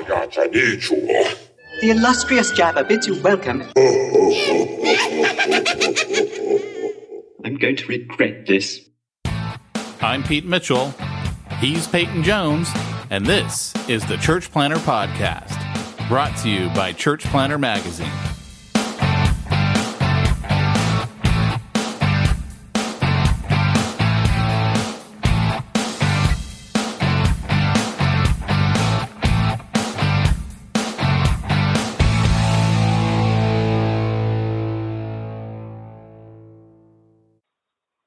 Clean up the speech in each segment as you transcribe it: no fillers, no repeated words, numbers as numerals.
The illustrious Jabba bids you welcome. I'm going to regret this. I'm Pete Mitchell. He's Peyton Jones. And this is the Church Planter Podcast, brought to you by Church Planter Magazine.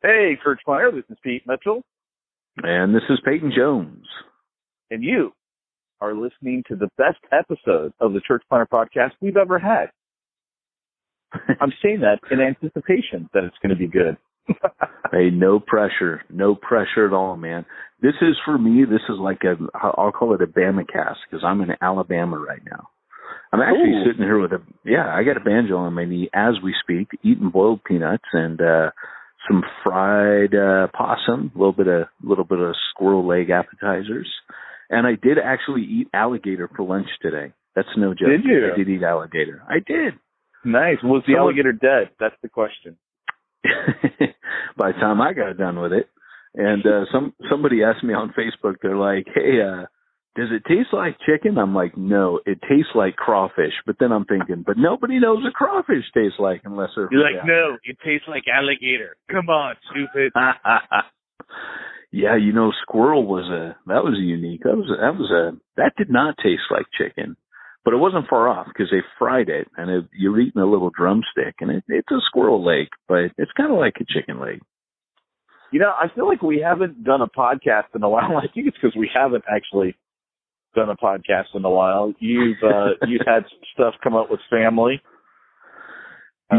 Hey, Church Planter, this is Pete Mitchell. And this is Peyton Jones. And you are listening to the best episode of the Church Planter Podcast we've ever had. I'm saying that in anticipation that it's going to be good. Hey, no pressure. No pressure at all, man. This is, for me, this is like I'll call it a Bama cast, because I'm in Alabama right now. I'm actually sitting here with I got a banjo on my knee as we speak, eating boiled peanuts and some fried possum, a little bit of squirrel leg appetizers, and I did actually eat alligator for lunch today. That's no joke. Did you? I did eat alligator. I did. Nice. Was the alligator dead? That's the question. By the time I got done with it, and somebody asked me on Facebook, they're like, "Hey, does it taste like chicken?" I'm like, "No, it tastes like crawfish." But then I'm thinking, but nobody knows what crawfish tastes like unless they're... You're like, no, it tastes like alligator. Come on, stupid. Yeah, squirrel that was unique. That did not taste like chicken, but it wasn't far off because they fried it, and you're eating a little drumstick, and it's a squirrel leg, but it's kind of like a chicken leg. I feel like we haven't done a podcast in a while. I think it's because we haven't actually done a podcast in a while. You've had some stuff come up with family. We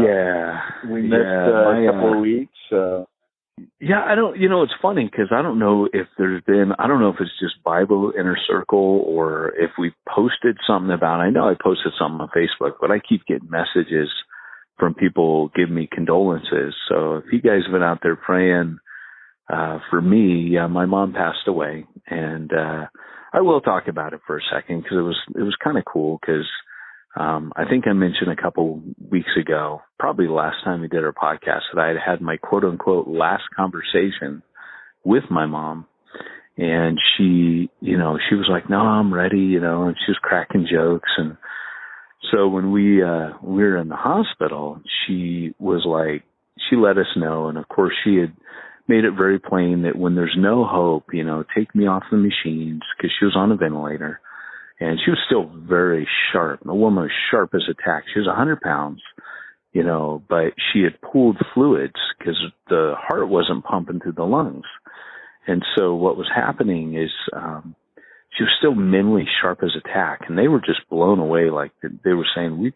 missed a couple of weeks. I don't. It's funny because I don't know if I don't know if it's just Bible Inner Circle or if we posted something about it. I know I posted something on Facebook, but I keep getting messages from people giving me condolences. So if you guys have been out there praying for me, my mom passed away, and I will talk about it for a second because it was kind of cool because I think I mentioned a couple weeks ago, probably the last time we did our podcast, that I had my quote unquote last conversation with my mom, and she was like, "No, I'm ready," and she was cracking jokes. And so when we were in the hospital, she was like, she let us know, and of course she had made it very plain that when there's no hope, take me off the machines, because she was on a ventilator. And she was still very sharp. The woman was sharp as a tack. She was 100 pounds, but she had pooled fluids because the heart wasn't pumping through the lungs. And so what was happening is she was still mentally sharp as a tack. And they were just blown away. Like they were saying,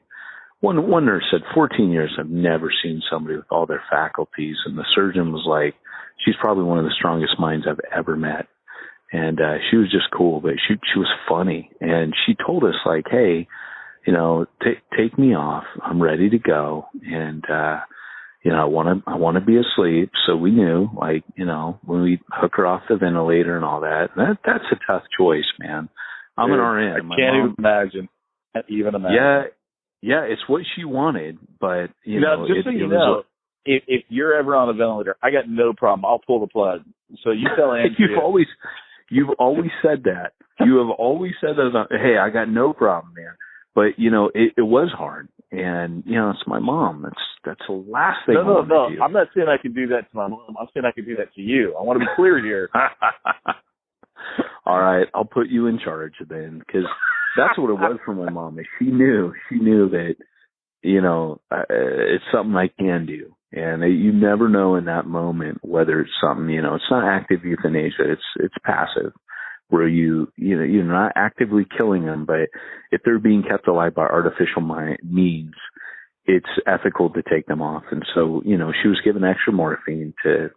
one nurse said, 14 years, I've never seen somebody with all their faculties. And the surgeon was like, she's probably one of the strongest minds I've ever met. And she was just cool, but she was funny. And she told us, like, hey, take me off. I'm ready to go. And, I want to be asleep. So we knew, like, when we hook her off the ventilator and all that's a tough choice, man. I'm an RN. I can't even imagine. Yeah, it's what she wanted, but, just so you know, if you're ever on a ventilator, I got no problem. I'll pull the plug. So you tell Andrea. You've always said that. You have always said that. Hey, I got no problem, man. But, it was hard. And, it's my mom. That's the last thing I want to do. I'm not saying I can do that to my mom. I'm saying I can do that to you. I want to be clear here. All right. I'll put you in charge then, because that's what it was for my mom. She knew that, it's something I can do. And you never know in that moment whether it's something, it's not active euthanasia, it's passive, where you're not actively killing them, but if they're being kept alive by artificial means, it's ethical to take them off. And so, she was given extra morphine to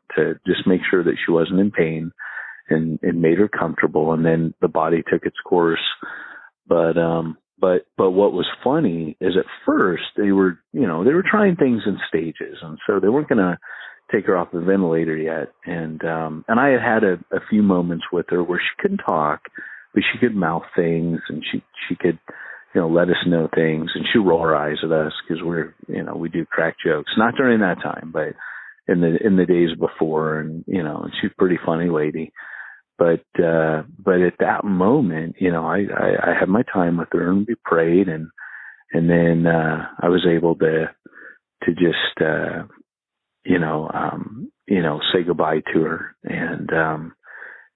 just make sure that she wasn't in pain and made her comfortable. And then the body took its course. But what was funny is at first they were trying things in stages, and so they weren't going to take her off the ventilator yet. And I had a few moments with her where she couldn't talk, but she could mouth things, and she she could, let us know things, and she'd roll her eyes at us because we do crack jokes. Not during that time, but in the days before, and she's a pretty funny lady. But at that moment, I had my time with her, and we prayed, and then I was able to just say goodbye to her, and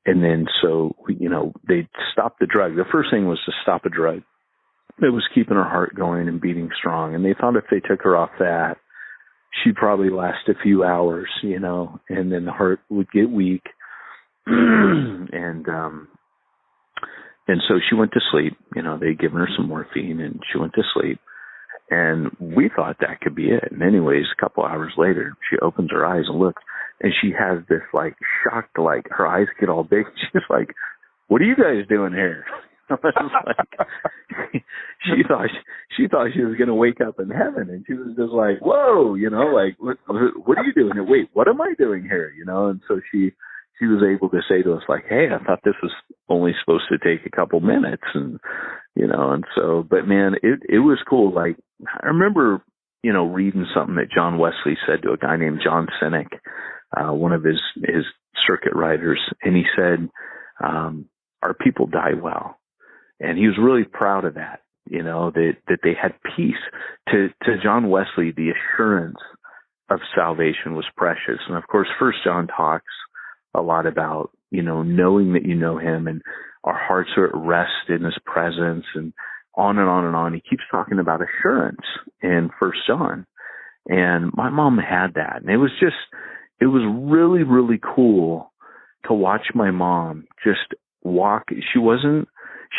then so they stopped the drug. The first thing was to stop a drug that was keeping her heart going and beating strong, and they thought if they took her off that, she'd probably last a few hours, and then the heart would get weak. And so she went to sleep. They'd given her some morphine, and she went to sleep. And we thought that could be it. And anyways, a couple hours later, she opens her eyes and looks, and she has this shocked, her eyes get all big. She's like, "What are you guys doing here?" I was like, she thought she was going to wake up in heaven, and she was just like, "Whoa, what are you doing here? Wait, what am I doing here?" And so she was able to say to us, "Hey, I thought this was only supposed to take a couple minutes," and so, but man, it was cool. I remember, reading something that John Wesley said to a guy named John Sinek, one of his circuit riders, and he said, "Our people die well," and he was really proud of that. That they had peace. To John Wesley, the assurance of salvation was precious, and of course, First John talks a lot about, knowing that you know him, and our hearts are at rest in his presence, and on and on and on. He keeps talking about assurance in First John. And my mom had that. And it was really, really cool to watch my mom just walk. She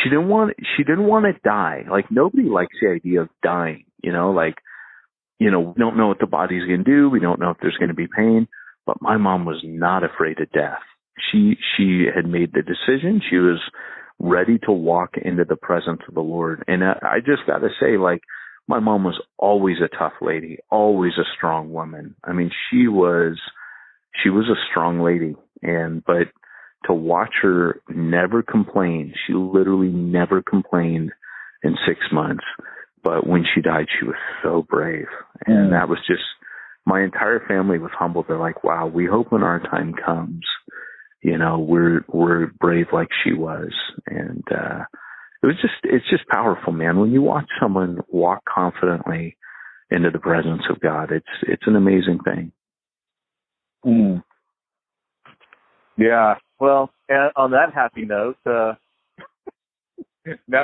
didn't want to die. Nobody likes the idea of dying, we don't know what the body's going to do. We don't know if there's going to be pain. But my mom was not afraid of death. She had made the decision. She was ready to walk into the presence of the Lord. And I just got to say, my mom was always a tough lady, always a strong woman. I mean, she was a strong lady. But to watch her never complain, she literally never complained in 6 months. But when she died, she was so brave. And that was just, my entire family was humbled. They're like, "Wow, we hope when our time comes, we're brave like she was." And it's just powerful, man. When you watch someone walk confidently into the presence of God, it's an amazing thing. Mm. Yeah. Well, and on that happy note, now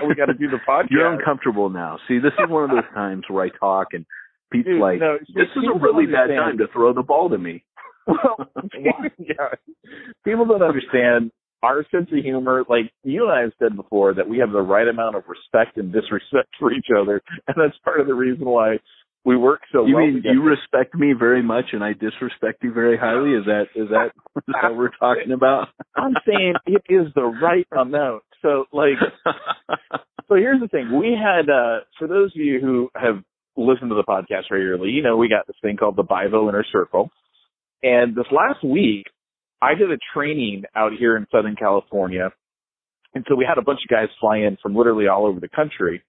we got to do the podcast. You're uncomfortable now. See, this is one of those times where I talk and Pete's this is a really bad time to throw the ball to me. Well, yeah. People don't understand our sense of humor. You and I have said before that we have the right amount of respect and disrespect for each other, and that's part of the reason why we work so well. You mean you respect me very much and I disrespect you very highly? Is that what we're talking about? I'm saying it is the right amount. So so here's the thing. We had, for those of you who have listened to the podcast regularly, we got this thing called the Bible Inner Circle. And this last week, I did a training out here in Southern California. And so we had a bunch of guys fly in from literally all over the country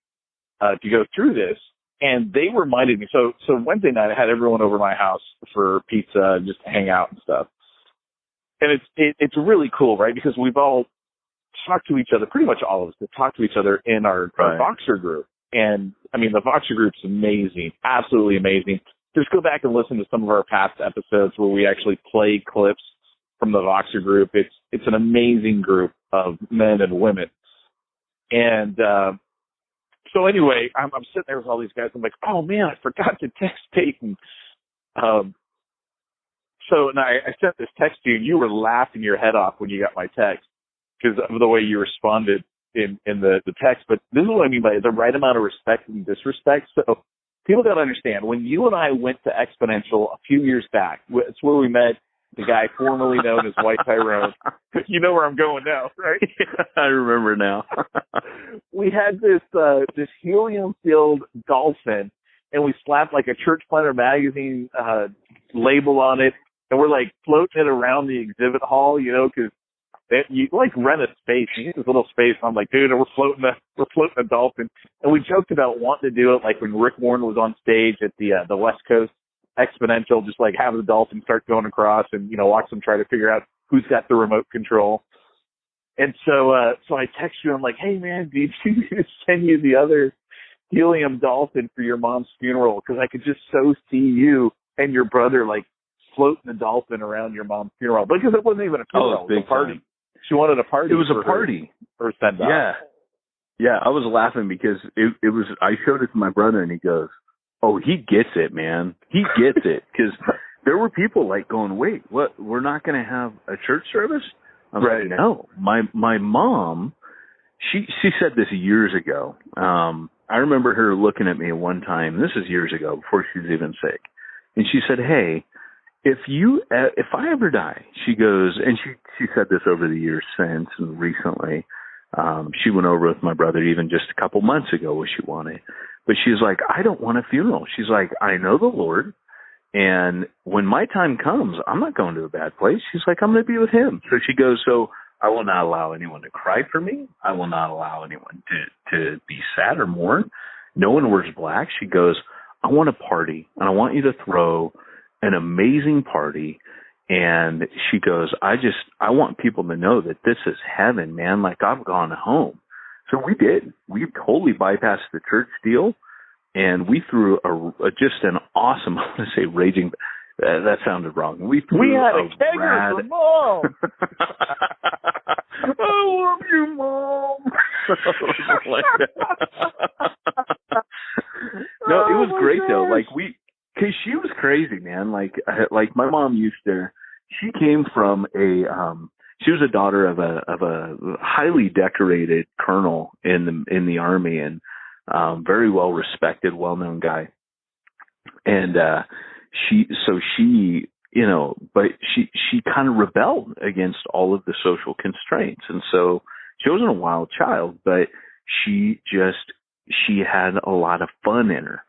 to go through this. And they reminded me, so Wednesday night I had everyone over my house for pizza, just to hang out and stuff. And it's really cool, right? Because we've all talked to each other, pretty much all of us have talked to each other in our Voxer group. And I mean, the Voxer group's amazing, absolutely amazing. Just go back and listen to some of our past episodes where we actually play clips from the Voxer group. It's an amazing group of men and women. And, so anyway, I'm sitting there with all these guys. I'm like, "Oh man, I forgot to text Peyton." And I sent this text to you, and you were laughing your head off when you got my text because of the way you responded in the text. But this is what I mean by the right amount of respect and disrespect. So people got to understand, when you and I went to Exponential a few years back, it's where we met the guy formerly known as White Tyrone. You know where I'm going now, right? I remember now. We had this helium-filled dolphin, and we slapped a Church Planter magazine label on it, and we're floating it around the exhibit hall, because you like rent a space. You get this little space. And I'm like, dude, we're floating a dolphin. And we joked about wanting to do it like when Rick Warren was on stage at the West Coast Exponential, just like have the dolphin start going across and, watch them try to figure out who's got the remote control. And so I text you. I'm like, hey man, do you need me to send you the other helium dolphin for your mom's funeral? Because I could just so see you and your brother like floating the dolphin around your mom's funeral, because it wasn't even a funeral. It was a party. Time. She wanted a party. It was a party. Or send off. Yeah. Yeah. I was laughing because it was, I showed it to my brother and he goes, oh, he gets it, man. He gets it. Because there were people like going, wait, what? We're not going to have a church service? I'm right. like, no. My mom, she said this years ago. I remember her looking at me one time. This is years ago, before she was even sick. And she said, hey, if I ever die, she goes, and she said this over the years since and recently, she went over with my brother even just a couple months ago what she wanted. But she's like, I don't want a funeral. She's like, I know the Lord. And when my time comes, I'm not going to a bad place. She's like, I'm going to be with him. So she goes, so I will not allow anyone to cry for me. I will not allow anyone to be sad or mourn. No one wears black. She goes, I want a party, and I want you to throw an amazing party. And she goes, I want people to know that this is heaven, man. Like, I've gone home. So we did. We totally bypassed the church deal, and we threw just an awesome, I want to say raging, that sounded wrong. We had a kegger for Mom. I love you, Mom. No, it was great though. Like because she was crazy, man. Like my mom she came from she was a daughter of a highly decorated colonel in the Army, and very well respected, well known guy. And she kind of rebelled against all of the social constraints. And so she wasn't a wild child, but she had a lot of fun in her.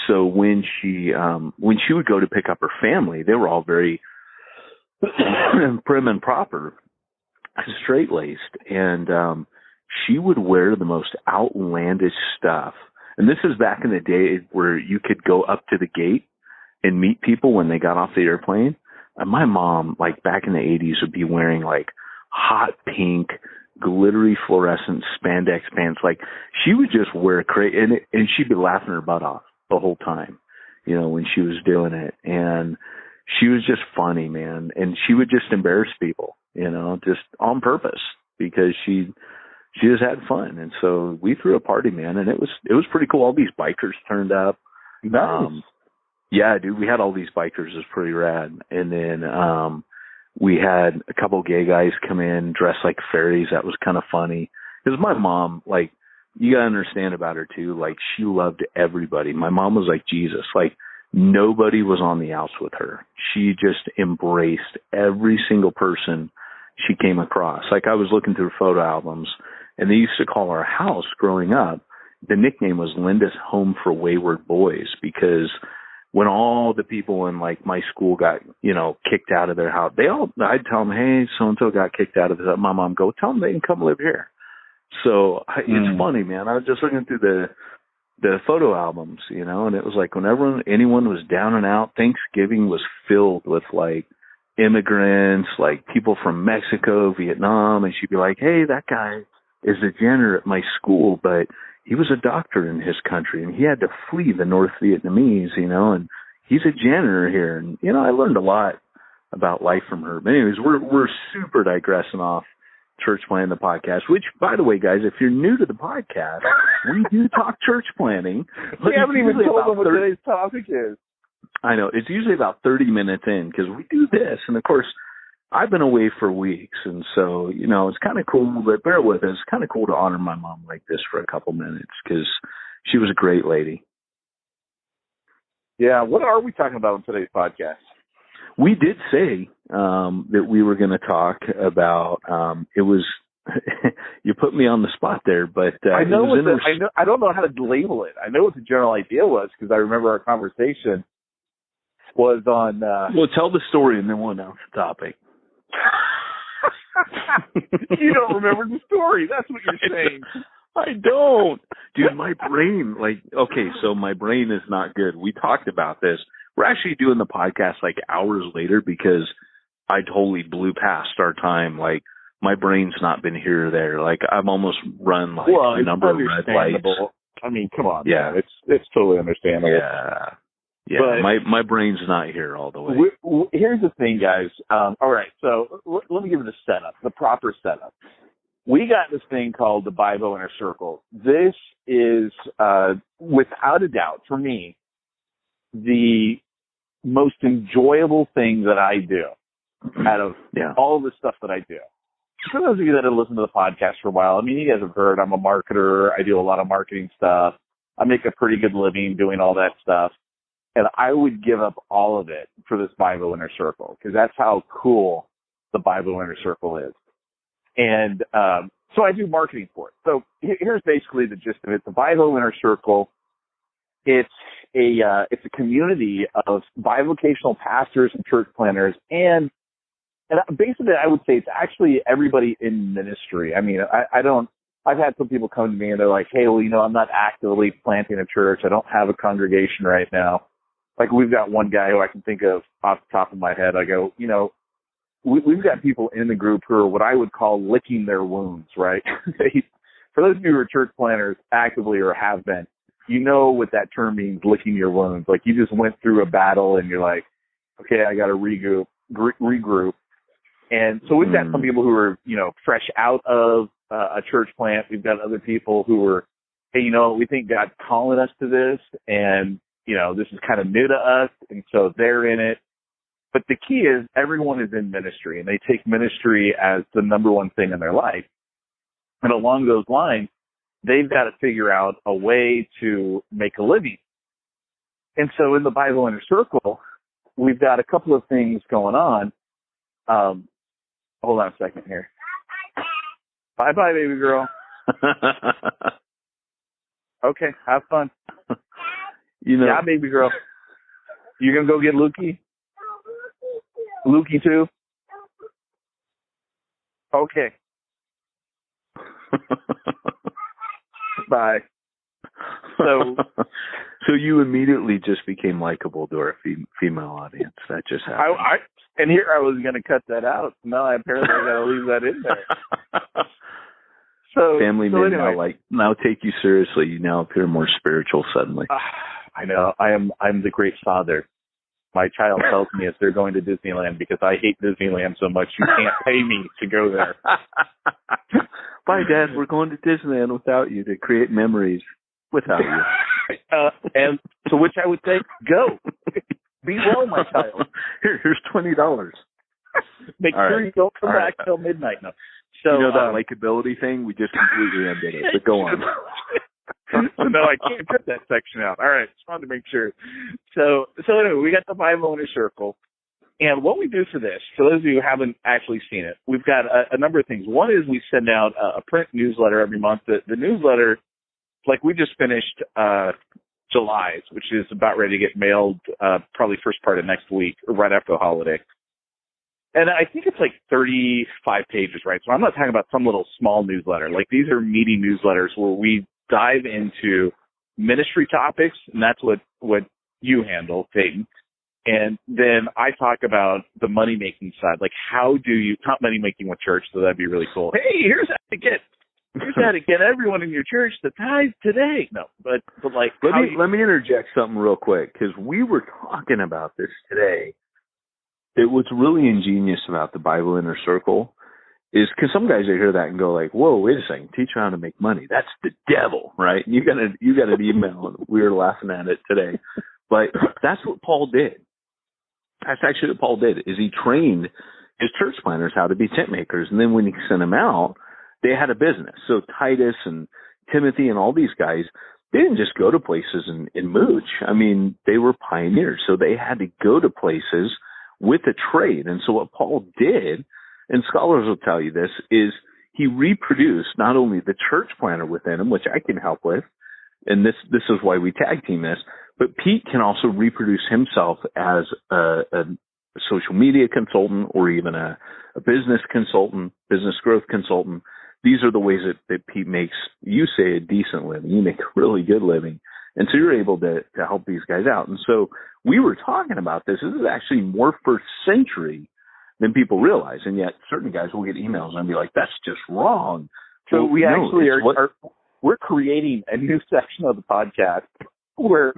So when she would go to pick up her family, they were all very prim and proper, straight-laced. And she would wear the most outlandish stuff. And this is back in the day where you could go up to the gate and meet people when they got off the airplane. And my mom, like back in the 80s, would be wearing like hot pink, glittery fluorescent spandex pants. Like she would just wear crazy, and she'd be laughing her butt off the whole time, when she was doing it. And she was just funny, man. And she would just embarrass people, just on purpose, because she just had fun. And so we threw a party, man, and it was pretty cool. All these bikers turned up. Nice. Yeah, dude, we had all these bikers. It was pretty rad. And then we had a couple gay guys come in dressed like fairies. That was kind of funny. Because my mom, like, you got to understand about her, too. Like, she loved everybody. My mom was like Jesus. Like, nobody was on the outs with her. She just embraced every single person she came across. Like, I was looking through photo albums, and they used to call our house growing up, the nickname was Linda's Home for Wayward Boys, because when all the people in like my school got, kicked out of their house, I'd tell them, hey, so-and-so got kicked out of it. My mom go, tell them they can come live here. So it's funny, man. I was just looking through the photo albums, and it was like whenever anyone was down and out, Thanksgiving was filled with like immigrants, like people from Mexico, Vietnam. And she'd be like, hey, that guy is a janitor at my school, but he was a doctor in his country, and he had to flee the North Vietnamese, and he's a janitor here. And, I learned a lot about life from her. But anyways, we're super digressing off church planning, the podcast, which, by the way, guys, if you're new to the podcast, we do talk church planning. We haven't even told them what today's topic is. I know. It's usually about 30 minutes in, because we do this. And, of course, I've been away for weeks, and so, it's kind of cool, but bear with us. It's kind of cool to honor my mom like this for a couple minutes, because she was a great lady. Yeah. What are we talking about on today's podcast? We did say that we were going to talk about, it was, you put me on the spot there, but I don't know how to label it. I know what the general idea was, because I remember our conversation was on. Well, tell the story, and then we'll announce the topic. You don't remember the story. That's what you're saying. I don't. Dude, my brain, so my brain is not good. We talked about this. We're actually doing the podcast like hours later because I totally blew past our time. Like, my brain's not been here or there. Like, I've almost run a number of red lights. I mean, come on. Yeah. Man. It's totally understandable. Yeah. Yeah. But my brain's not here all the way. Here's the thing, guys. All right. So let me give you the setup, the proper setup. We got this thing called the Bible Inner Circle. This is, without a doubt, for me, the most enjoyable thing that I do out of all of the stuff that I do. For those of you that have listened to the podcast for a while, I mean, you guys have heard I'm a marketer. I do a lot of marketing stuff. I make a pretty good living doing all that stuff. And I would give up all of it for this Bible Inner Circle because that's how cool the Bible Inner Circle is. And so I do marketing for it. So here's basically the gist of it. The Bible Inner Circle, it's a community of bivocational pastors and church planners, and basically I would say it's actually everybody in ministry. I mean, I've had some people come to me and they're like, hey, well, I'm not actively planting a church. I don't have a congregation right now. Like, we've got one guy who I can think of off the top of my head. I go, we've got people in the group who are what I would call licking their wounds, right? For those of you who are church planners actively or have been, you know what that term means, licking your wounds. Like, you just went through a battle and you're like, okay, I got to regroup. And so we've got some people who are, fresh out of a church plant. We've got other people who are, hey, we think God's calling us to this, and, this is kind of new to us, and so they're in it. But the key is everyone is in ministry, and they take ministry as the number one thing in their life. And along those lines, they've got to figure out a way to make a living. And so in the Bible Inner Circle, we've got a couple of things going on. Hold on a second here. Bye-bye, baby girl. Okay, have fun. Yeah, baby girl. You gonna go get Lukey? Lukey too? Okay. Bye. So you immediately just became likable to our female audience. That just happened. And here I was going to cut that out. No, apparently I got to leave that in there. So family men anyway. now take you seriously. You now appear more spiritual suddenly. I know. I'm the great father. My child tells me if they're going to Disneyland because I hate Disneyland so much you can't pay me to go there. Bye, Dad. We're going to Disneyland without you to create memories without you. And to which I would say, go. Be well, my child. Here's $20. Make sure you don't come back till midnight. No. So that likability thing? We just completely ended it. But go on. No, I can't cut that section out. All right, just wanted to make sure. So anyway, we got the Bible Inner Circle, and what we do for this, for those of you who haven't actually seen it, we've got a number of things. One is we send out a print newsletter every month. The newsletter, like we just finished July's, which is about ready to get mailed probably first part of next week, or right after the holiday. And I think it's like 35 pages, right? So I'm not talking about some little small newsletter. Like, these are meaty newsletters where we dive into ministry topics, and that's what you handle, Peyton. And then I talk about the money-making side. Like, how do you, not money-making with church, so that'd be really cool. Hey, here's how to get everyone in your church to tithe today. No, but like, let me interject something real quick, because we were talking about this today. It was really ingenious about the Bible Inner Circle is because some guys that hear that and go like, whoa, wait a second, teach you how to make money. That's the devil, right? You got an email, and we were laughing at it today. But that's what Paul did. That's actually what Paul did, is he trained his church planners how to be tent makers. And then when he sent them out, they had a business. So Titus and Timothy and all these guys, they didn't just go to places and mooch. I mean, they were pioneers. So they had to go to places with a trade. And so what Paul did, and scholars will tell you this, is he reproduced not only the church planner within him, which I can help with, and this is why we tag team this, but Pete can also reproduce himself as a social media consultant or even a business consultant, business growth consultant. These are the ways that Pete makes, you say, a decent living. You make a really good living. And so you're able to help these guys out. And so we were talking about this. This is actually more first century than people realize. And yet certain guys will get emails and be like, that's just wrong. So we actually we're creating a new section of the podcast where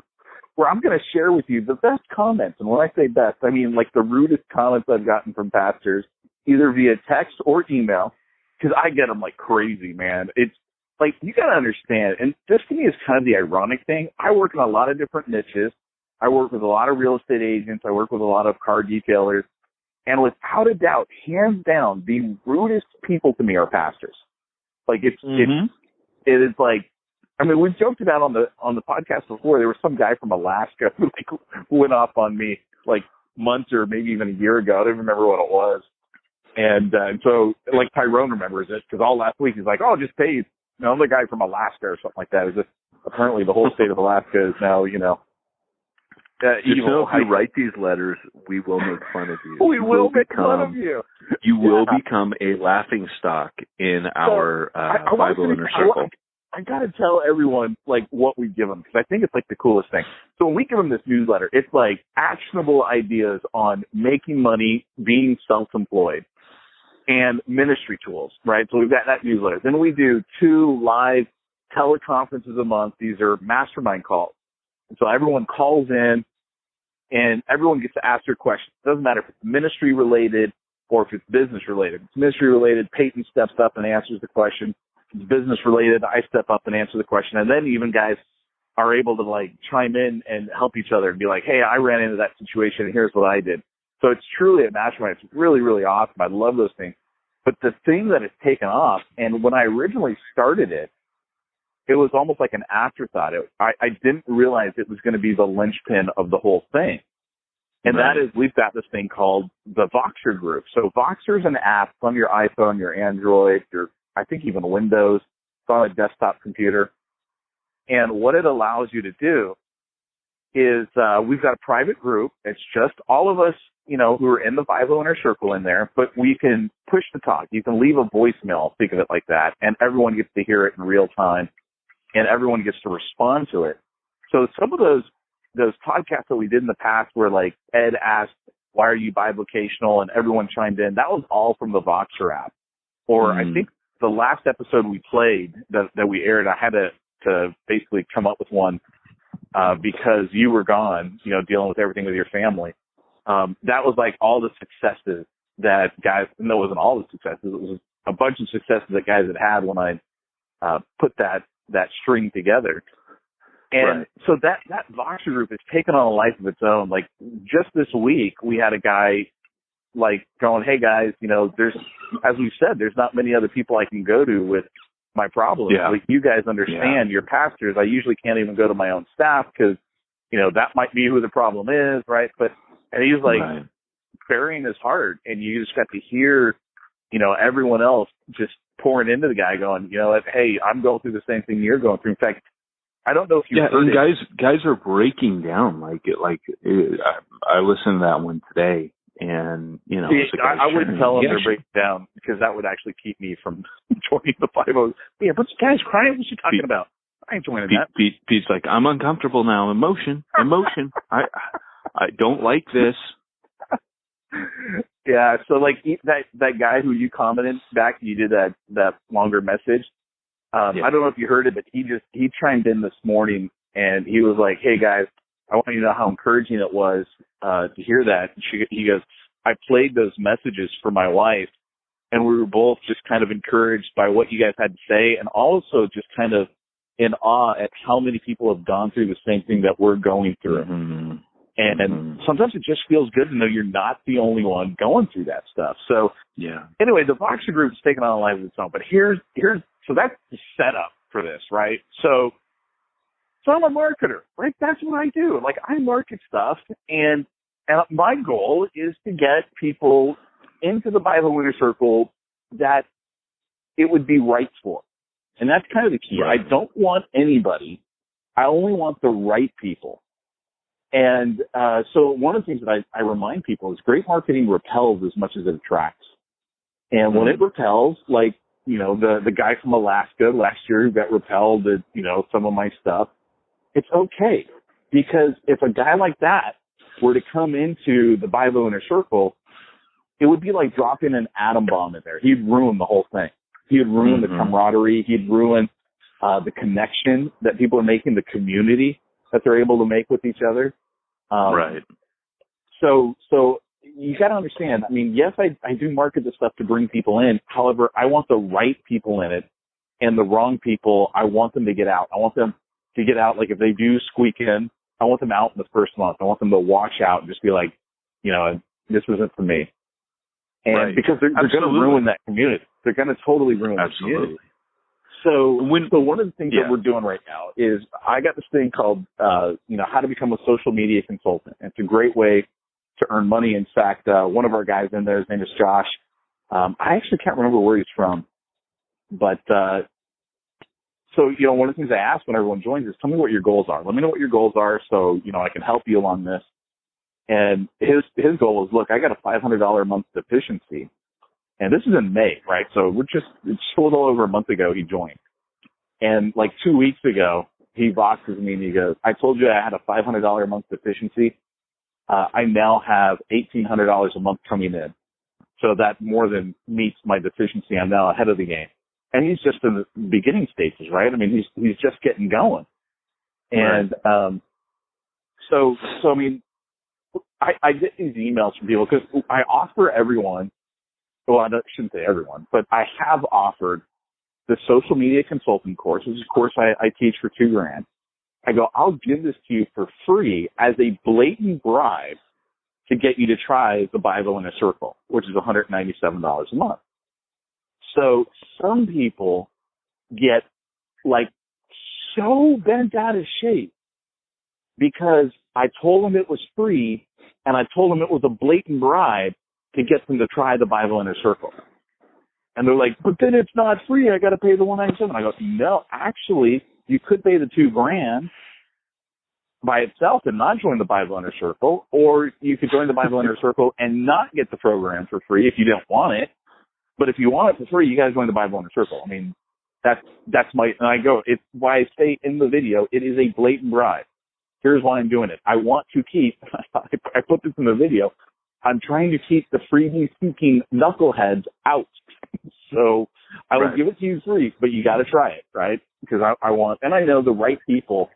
I'm going to share with you the best comments. And when I say best, I mean like the rudest comments I've gotten from pastors, either via text or email, because I get them like crazy, man. It's like, you got to understand, and this to me is kind of the ironic thing. I work in a lot of different niches. I work with a lot of real estate agents. I work with a lot of car detailers. And without a doubt, hands down, the rudest people to me are pastors. Like it is like, I mean, we've joked about on the podcast before. There was some guy from Alaska who like went off on me like months or maybe even a year ago. I don't remember what it was. And so like Tyrone remembers it because all last week he's like, oh, just pay, I'm the guy from Alaska or something like that. It's just, apparently the whole state of Alaska is now, evil. If you write these letters, we will make fun of you. We will make fun of you. You will become a laughing stock in our Bible Inner Circle. I got to tell everyone, like, what we give them, because I think it's, like, the coolest thing. So when we give them this newsletter, it's, like, actionable ideas on making money, being self-employed, and ministry tools, right? So we've got that newsletter. Then we do 2 live teleconferences a month. These are mastermind calls. And so everyone calls in, and everyone gets to ask their questions. It doesn't matter if it's ministry related or if it's business related. If it's ministry related, Peyton steps up and answers the question. If it's business related, I step up and answer the question. And then even guys are able to like chime in and help each other and be like, hey, I ran into that situation and here's what I did. So it's truly a mastermind. It's really, really awesome. I love those things. But the thing that has taken off, and when I originally started it, it was almost like an afterthought. I didn't realize it was going to be the linchpin of the whole thing. And that is, we've got this thing called the Voxer group. So Voxer is an app on your iPhone, your Android, I think even Windows. It's on a desktop computer. And what it allows you to do is we've got a private group. It's just all of us, who are in the Bible Inner Circle in there, but we can push the talk. You can leave a voicemail, think of it like that, and everyone gets to hear it in real time, and everyone gets to respond to it. So some of those podcasts that we did in the past where like Ed asked, why are you bivocational? And everyone chimed in. That was all from the Voxer app. Or I think the last episode we played that we aired, I had to basically come up with one because you were gone, dealing with everything with your family. That was like all the successes that guys, and that wasn't all the successes. It was a bunch of successes that guys had when I put that string together. And so that Voxer group has taken on a life of its own. Like just this week, we had a guy like going, hey guys, there's, as we've said, there's not many other people I can go to with my problems. Yeah. Like you guys understand, you're pastors. I usually can't even go to my own staff because, that might be who the problem is, right? And he was like burying his heart, and you just got to hear, everyone else just pouring into the guy going, hey, I'm going through the same thing you're going through. In fact, I don't know if you heard and guys are breaking down I listened to that one today, and I wouldn't tell them they're breaking down because that would actually keep me from joining the 5-0. Yeah, but guys crying. What's she talking about? I ain't joining that. Pete's like, I'm uncomfortable now. Emotion. I don't like this. Yeah, so like that guy who you commented back, you did that longer message. I don't know if you heard it, but he chimed in this morning and he was like, hey guys, I want you to know how encouraging it was to hear that. He goes, I played those messages for my wife and we were both just kind of encouraged by what you guys had to say, and also just kind of in awe at how many people have gone through the same thing that we're going through. Mm-hmm. And sometimes it just feels good to know you're not the only one going through that stuff. So anyway, the Voxer group's taken on a life of its own. But so that's the setup for this, right? So I'm a marketer, right? That's what I do. Like I market stuff, and my goal is to get people into the Bible Inner Circle that it would be right for. And that's kind of the key. Right. I don't want anybody. I only want the right people. And so one of the things that I remind people is great marketing repels as much as it attracts. And when it repels, like, you know, the guy from Alaska last year who got repelled at, you know, some of my stuff, it's okay. Because if a guy like that were to come into the Bible Inner Circle, it would be like dropping an atom bomb in there. He'd ruin the whole thing. He'd ruin the camaraderie. He'd ruin the connection that people are making, the community that they're able to make with each other. Right. So you got to understand, I mean, yes, I do market this stuff to bring people in. However, I want the right people in it, and the wrong people, I want them to get out. I want them to get out. Like if they do squeak in, I want them out in the first month. I want them to wash out and just be like, you know, this wasn't for me. And because they're going to ruin that community. They're going to totally ruin the community. So one of the things that we're doing right now is I got this thing called, you know, how to become a social media consultant. It's a great way to earn money. In fact, one of our guys in there, his name is Josh. I actually can't remember where he's from, but, so, you know, one of the things I ask when everyone joins is tell me what your goals are. Let me know what your goals are so, you know, I can help you along this. And his goal is, look, I got a $500 a month deficiency. And this is in May, right? So it's a little over a month ago he joined. And like 2 weeks ago, he boxes me and he goes, I told you I had a $500 a month deficiency. I now have $1,800 a month coming in. So that more than meets my deficiency. I'm now ahead of the game. And he's just in the beginning stages, right? I mean, he's just getting going. And, so I mean, I get these emails from people because I offer everyone, well, I shouldn't say everyone, but I have offered the social media consulting course, which is a course I teach for $2,000. I go, I'll give this to you for free as a blatant bribe to get you to try the Bible Inner Circle, which is $197 a month. So some people get like so bent out of shape because I told them it was free and I told them it was a blatant bribe to get them to try the Bible Inner Circle. And they're like, but then it's not free. I got to pay the $197. I go, no, actually, you could pay the $2,000 by itself and not join the Bible Inner Circle, or you could join the Bible Inner Circle and not get the program for free if you don't want it. But if you want it for free, you got to join the Bible Inner Circle. I mean, that's my, and I go, it's why I say in the video, it is a blatant bribe. Here's why I'm doing it. I want to keep, I put this in the video, I'm trying to keep the freebie-seeking knuckleheads out. So I will give it to you free, but you got to try it, right? Because I want, and I know the right people,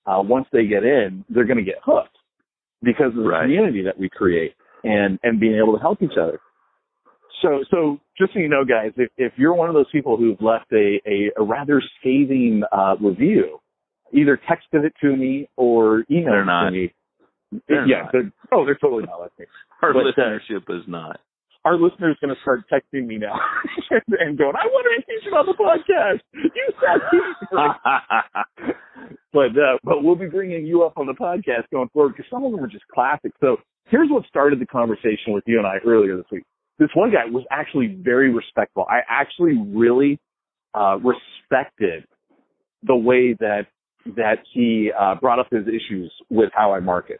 once they get in, they're going to get hooked because of the community that we create and being able to help each other. So just so you know, guys, if you're one of those people who've left a rather scathing review, either texted it to me or emailed it to me. They're totally not like me. Our listenership is not. Our listeners going to start texting me now and going, I want to engage you on the podcast. You said but we'll be bringing you up on the podcast going forward because some of them are just classic. So here's what started the conversation with you and I earlier this week. This one guy was actually very respectful. I actually really respected the way that he brought up his issues with how I market.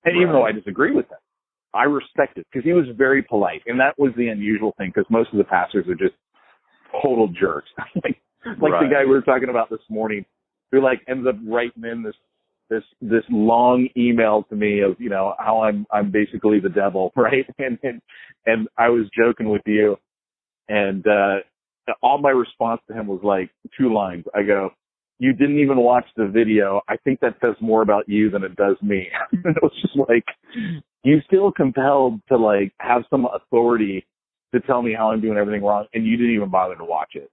And even though I disagree with him, I respect it because he was very polite. And that was the unusual thing because most of the pastors are just total jerks. like the guy we were talking about this morning who like ends up writing in this long email to me of, you know, how I'm basically the devil, right? And I was joking with you. And all my response to him was like 2 lines. I go, you didn't even watch the video. I think that says more about you than it does me. It was just like, you feel compelled to like have some authority to tell me how I'm doing everything wrong, and you didn't even bother to watch it.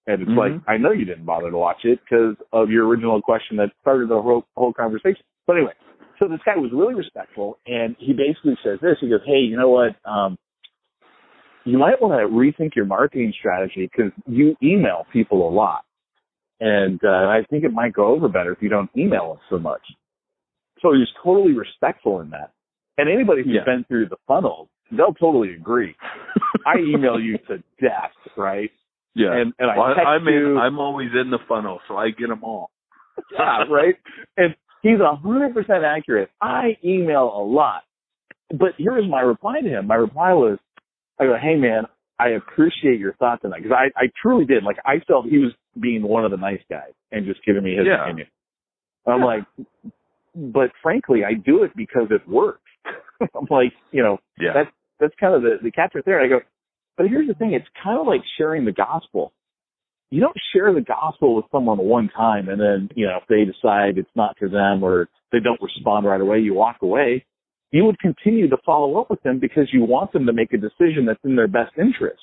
And it's like, I know you didn't bother to watch it because of your original question that started the whole conversation. But anyway, so this guy was really respectful, and he basically says this. He goes, hey, you know what? You might want to rethink your marketing strategy because you email people a lot. And I think it might go over better if you don't email us so much. So he's totally respectful in that. And anybody who's been through the funnel, they'll totally agree. I email you to death, right? Yeah. And I text you. I'm always in the funnel, so I get them all. Yeah, right? And He's 100% accurate. I email a lot. But here's my reply to him. My reply was, I go, hey, man, I appreciate your thoughts on that. Because I truly did. Like, I felt he was being one of the nice guys and just giving me his opinion. I'm like, but frankly, I do it because it works. I'm like, that's kind of the catch right there. And I go, but here's the thing. It's kind of like sharing the gospel. You don't share the gospel with someone one time and then, if they decide it's not for them or they don't respond right away, you walk away. You would continue to follow up with them because you want them to make a decision that's in their best interest.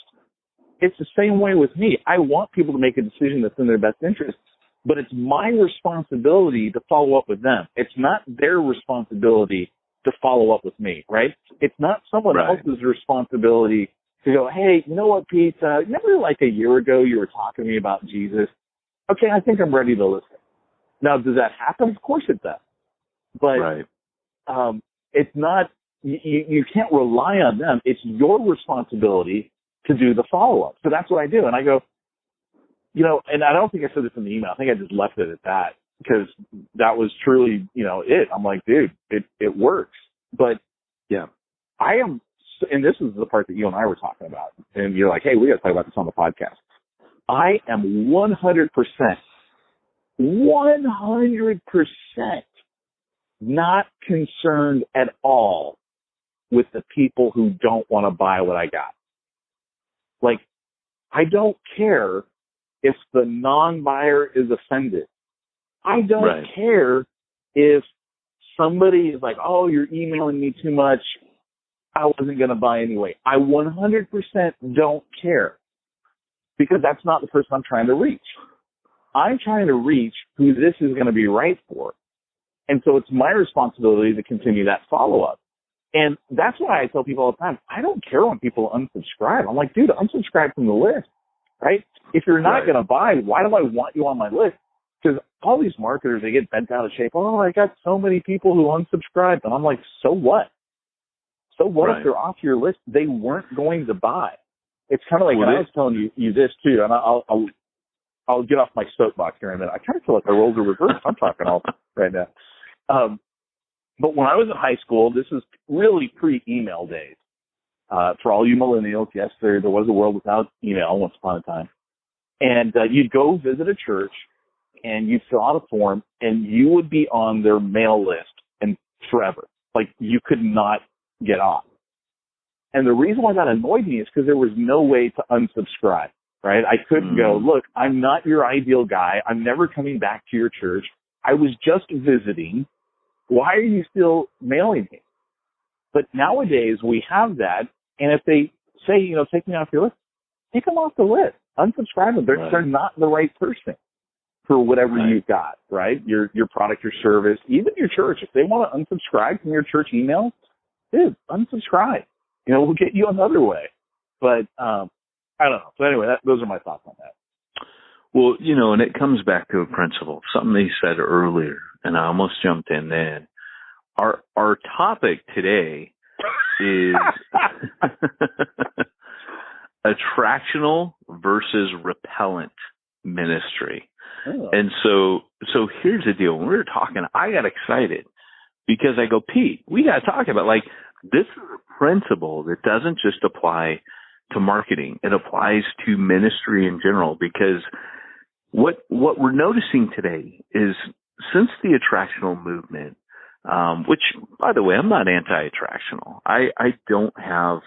It's the same way with me. I want people to make a decision that's in their best interest, but it's my responsibility to follow up with them. It's not their responsibility to follow up with me, right? It's not someone else's responsibility to go, hey, you know what, Pete, remember like a year ago you were talking to me about Jesus? Okay, I think I'm ready to listen. Now, does that happen? Of course it does. But it's not, you can't rely on them. It's your responsibility to do the follow-up. So that's what I do. And I go, and I don't think I said this in the email. I think I just left it at that because that was truly, it. I'm like, dude, it works. But I am, and this is the part that you and I were talking about. And you're like, hey, we got to talk about this on the podcast. I am 100% not concerned at all with the people who don't want to buy what I got. Like, I don't care if the non-buyer is offended. I don't care if somebody is like, oh, you're emailing me too much. I wasn't going to buy anyway. I 100% don't care because that's not the person I'm trying to reach. I'm trying to reach who this is going to be right for. And so it's my responsibility to continue that follow-up. And that's why I tell people all the time, I don't care when people unsubscribe. I'm like, dude, unsubscribe from the list, right? If you're not going to buy, why do I want you on my list? Because all these marketers, they get bent out of shape. Oh, I got so many people who unsubscribed. And I'm like, so what? So what if they're off your list? They weren't going to buy. It's kind of like when I was telling you this too, and I'll get off my soapbox here in a minute. I kind of feel like I rolled the reverse. I'm talking all right now. But when I was in high school, this is really pre-email days. For all you millennials, yes, there was a world without email once upon a time. And you'd go visit a church, and you'd fill out a form, and you would be on their mail list and forever. Like, you could not get off. And the reason why that annoyed me is because there was no way to unsubscribe, right? I couldn't go, look, I'm not your ideal guy. I'm never coming back to your church. I was just visiting. Why are you still mailing me? But nowadays we have that. And if they say, take me off your list, take them off the list. Unsubscribe them. They're not the right person for whatever you've got, right? Your product, your service, even your church. If they want to unsubscribe from your church email, dude, unsubscribe. We'll get you another way. But I don't know. So anyway, those are my thoughts on that. Well, and it comes back to a principle, something they said earlier, and I almost jumped in then. Our topic today is attractional versus repellent ministry. Oh. And so here's the deal. When we were talking, I got excited because I go, Pete, we got to talk about, like, this is a principle that doesn't just apply to marketing. It applies to ministry in general, because what we're noticing today is, since the attractional movement, which, by the way, I'm not anti-attractional. I don't have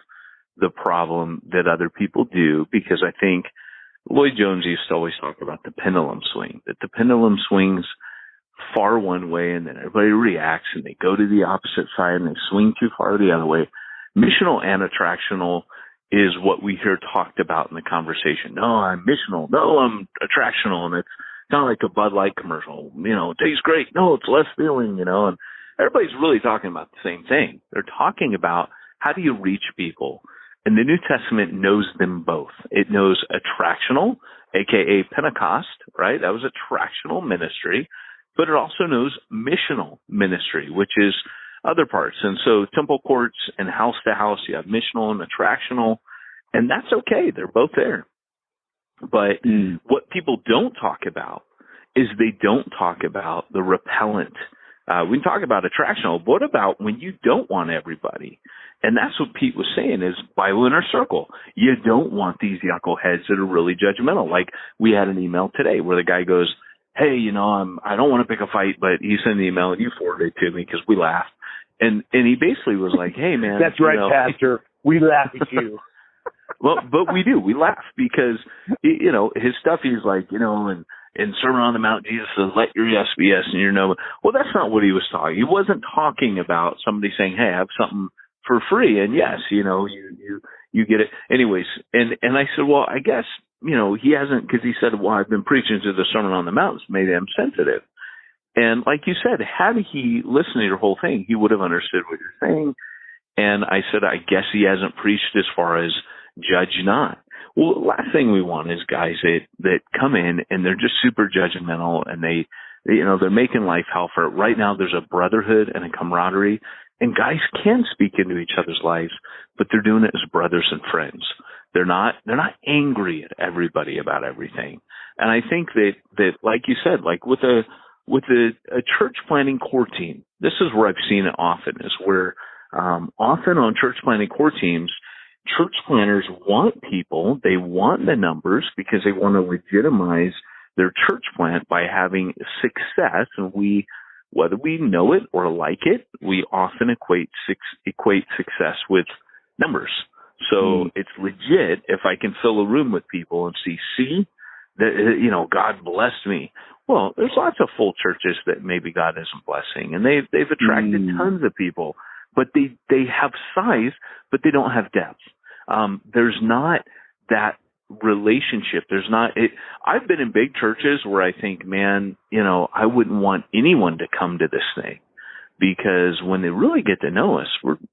the problem that other people do, because I think Lloyd Jones used to always talk about the pendulum swing, that the pendulum swings far one way and then everybody reacts and they go to the opposite side and they swing too far the other way. Missional and attractional is what we hear talked about in the conversation. No, I'm missional. No, I'm attractional. And it's kind of like a Bud Light commercial. It tastes great. No, it's less filling, and everybody's really talking about the same thing. They're talking about, how do you reach people? And the New Testament knows them both. It knows attractional, aka Pentecost, right? That was attractional ministry, but it also knows missional ministry, which is other parts. And so temple courts and house to house, you have missional and attractional, and that's okay. They're both there. But what people don't talk about is they don't talk about the repellent We can talk about attractional. What about when you don't want everybody? And that's what Pete was saying is Bible Inner Circle. You don't want these yuckleheads that are really judgmental. Like we had an email today where the guy goes, hey, I don't want to pick a fight, but he sent an email and you forwarded it to me because we laughed. And he basically was like, hey, man. That's right, Pastor. We laugh at you. Well, but we do. We laugh because, his stuff, he's like, and in Sermon on the Mount, Jesus says, let your yes be yes and your no. Well, that's not what he was talking. He wasn't talking about somebody saying, hey, I have something for free. And yes, you get it. Anyways, and I said, well, I guess, he hasn't, because he said, well, I've been preaching to the Sermon on the Mount, it's made him sensitive. And like you said, had he listened to your whole thing, he would have understood what you're saying. And I said, I guess he hasn't preached as far as judge not. Well, the last thing we want is guys that come in and they're just super judgmental and they're making life hell for it. Right now, there's a brotherhood and a camaraderie, and guys can speak into each other's lives, but they're doing it as brothers and friends. They're not angry at everybody about everything. And I think that like you said, like with a church planting core team, this is where I've seen it often, is where often on church planting core teams, church planners want people, they want the numbers because they want to legitimize their church plant by having success. And whether we know it or like it, we often equate success with numbers. So it's legit if I can fill a room with people and see that, God blessed me. Well, there's lots of full churches that maybe God isn't blessing, and they've attracted tons of people, but they have size, but they don't have depth. There's not that relationship. There's not it. I've been in big churches where I think, man, I wouldn't want anyone to come to this thing, because when they really get to know us,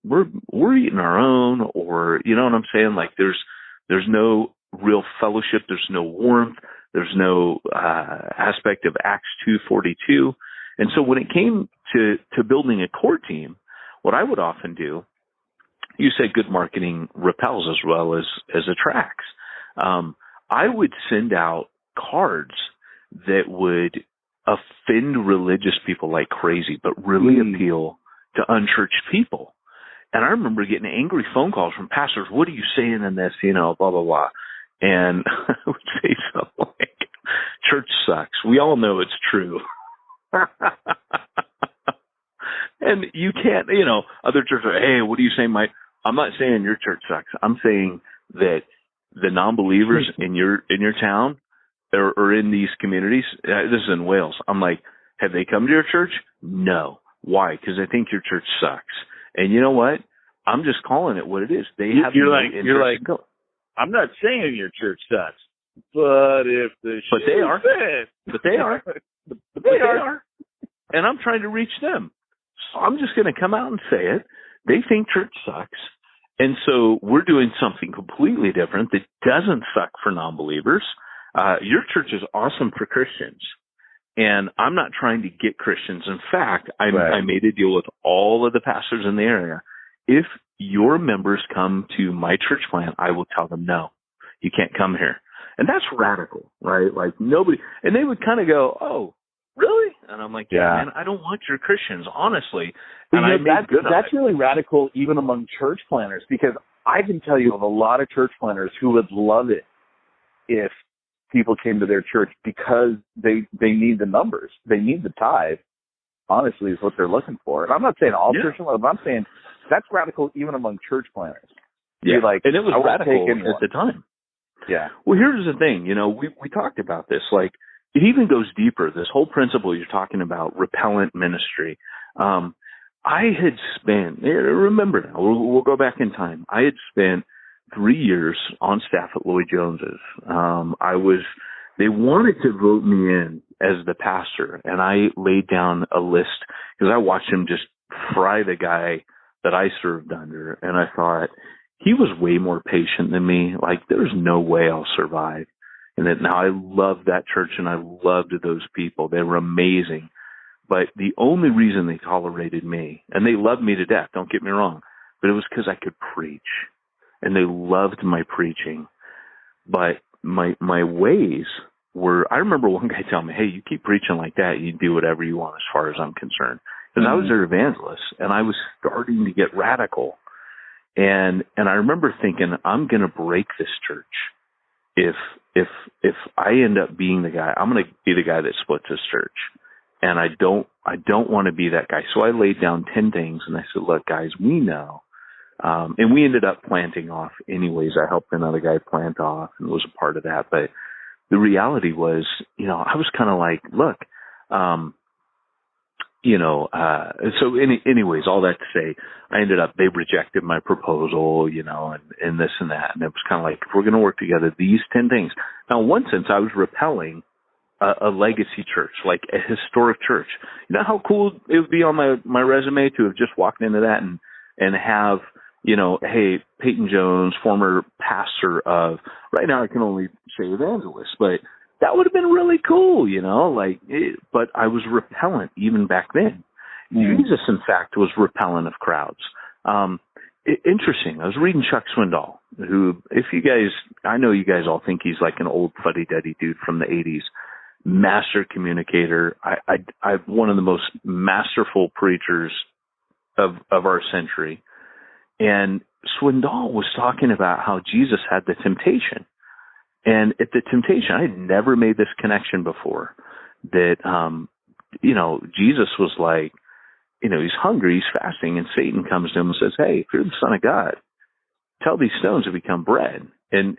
we're eating our own, or you know what I'm saying? Like there's no real fellowship. There's no warmth. There's no aspect of Acts 2:42. And so when it came to building a core team, what I would often do, you say good marketing repels as well as attracts. I would send out cards that would offend religious people like crazy, but really appeal to unchurched people. And I remember getting angry phone calls from pastors. What are you saying in this? Blah, blah, blah. And I would say something like, church sucks. We all know it's true. And you can't, other churches are, hey, what are you saying, Mike? I'm not saying your church sucks. I'm saying that the non-believers in your town or in these communities, this is in Wales, I'm like, have they come to your church? No. Why? Because I think your church sucks. And you know what? I'm just calling it what it is. They have you're like, I'm not saying your church sucks, but if the but they are, but they are, but they are, and I'm trying to reach them. So I'm just going to come out and say it. They think church sucks, and so we're doing something completely different that doesn't suck for non-believers. Your church is awesome for Christians, and I'm not trying to get Christians. In fact, I made a deal with all of the pastors in the area. If your members come to my church plant, I will tell them, no, you can't come here. And that's radical, right? Like nobody, and they would kind of go, oh, really? And I'm like, yeah, man, I don't want your Christians, honestly. And that's really radical even among church planners, because I can tell you of a lot of church planners who would love it if people came to their church because they need the numbers. They need the tithe, honestly, is what they're looking for. And I'm not saying all church planners, but I'm saying that's radical even among church planners. Yeah, and it was radical at the time. Yeah. Well, here's the thing. We talked about this. Like, it even goes deeper. This whole principle you're talking about, repellent ministry. I had spent, remember now, we'll go back in time. I had spent 3 years on staff at Lloyd Jones's. They wanted to vote me in as the pastor, and I laid down a list because I watched him just fry the guy that I served under, and I thought, he was way more patient than me. Like, there's no way I'll survive. And that now I loved that church and I loved those people. They were amazing. But the only reason they tolerated me, and they loved me to death, don't get me wrong, but it was because I could preach. And they loved my preaching. But my ways were, I remember one guy telling me, hey, you keep preaching like that, you do whatever you want as far as I'm concerned. because I was their evangelist, and I was starting to get radical. And I remember thinking, I'm going to break this church. If I end up being the guy, I'm going to be the guy that splits this church. And I don't want to be that guy. So I laid down 10 things, and I said, look, guys, we know. And we ended up planting off anyways. I helped another guy plant off and was a part of that. But the reality was, I was kind of like, look, anyways, all that to say, I ended up, they rejected my proposal, and this and that. And it was kind of like, if we're going to work together, these 10 things. Now, in one sense, I was repelling a legacy church, like a historic church. You know how cool it would be on my resume to have just walked into that and have, hey, Peyton Jones, former pastor of, right now I can only say evangelist, but that would have been really cool, but I was repellent even back then. Jesus, in fact, was repellent of crowds. Interesting. I was reading Chuck Swindoll, who, I know you guys all think he's like an old fuddy-duddy dude from the 80s, master communicator. I'm one of the most masterful preachers of our century. And Swindoll was talking about how Jesus had the temptation. And at the temptation, I had never made this connection before, that, Jesus was like, he's hungry, he's fasting, and Satan comes to him and says, hey, if you're the Son of God, tell these stones to become bread. And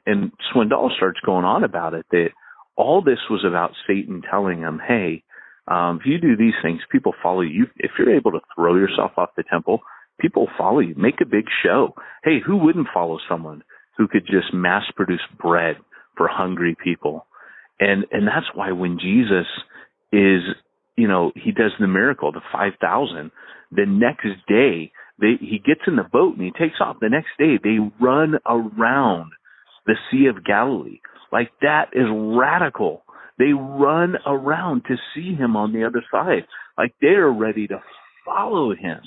Swindoll starts going on about it, that all this was about Satan telling him, hey, if you do these things, people follow you. If you're able to throw yourself off the temple, people follow you. Make a big show. Hey, who wouldn't follow someone who could just mass produce bread for hungry people? And that's why when Jesus is, he does the miracle, the 5,000, the next day, he gets in the boat and he takes off. The next day, they run around the Sea of Galilee. Like, that is radical. They run around to see him on the other side. Like, they're ready to follow him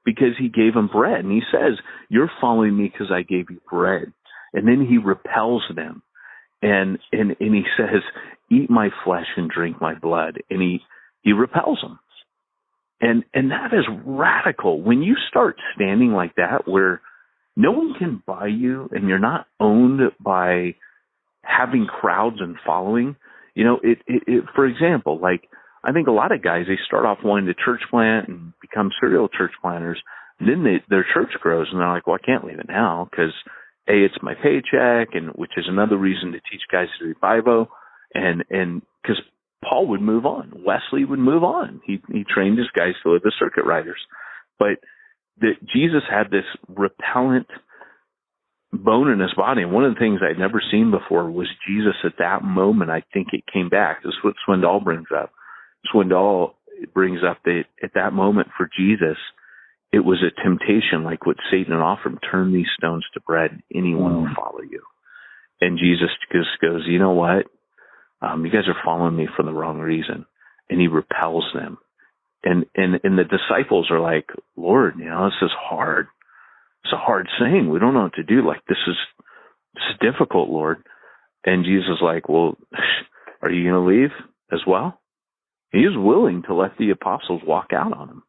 because he gave them bread. And he says, you're following me because I gave you bread. And then he repels them. And he says, eat my flesh and drink my blood. And he repels them. And that is radical. When you start standing like that, where no one can buy you and you're not owned by having crowds and following, for example, like, I think a lot of guys, they start off wanting to church plant and become serial church planters. And then their church grows and they're like, well, I can't leave it now because it's my paycheck, and which is another reason to teach guys to do Bible. And because Paul would move on, Wesley would move on. He trained his guys to live as circuit riders. But Jesus had this repellent bone in his body. And one of the things I'd never seen before was Jesus at that moment. I think it came back. This is what Swindoll brings up. Swindoll brings up that at that moment for Jesus, it was a temptation like what Satan offered him. Turn these stones to bread. Anyone will follow you. And Jesus just goes, you know what? You guys are following me for the wrong reason. And he repels them. And the disciples are like, Lord, this is hard. It's a hard saying. We don't know what to do. Like, this is difficult, Lord. And Jesus is like, well, are you going to leave as well? He is willing to let the apostles walk out on him.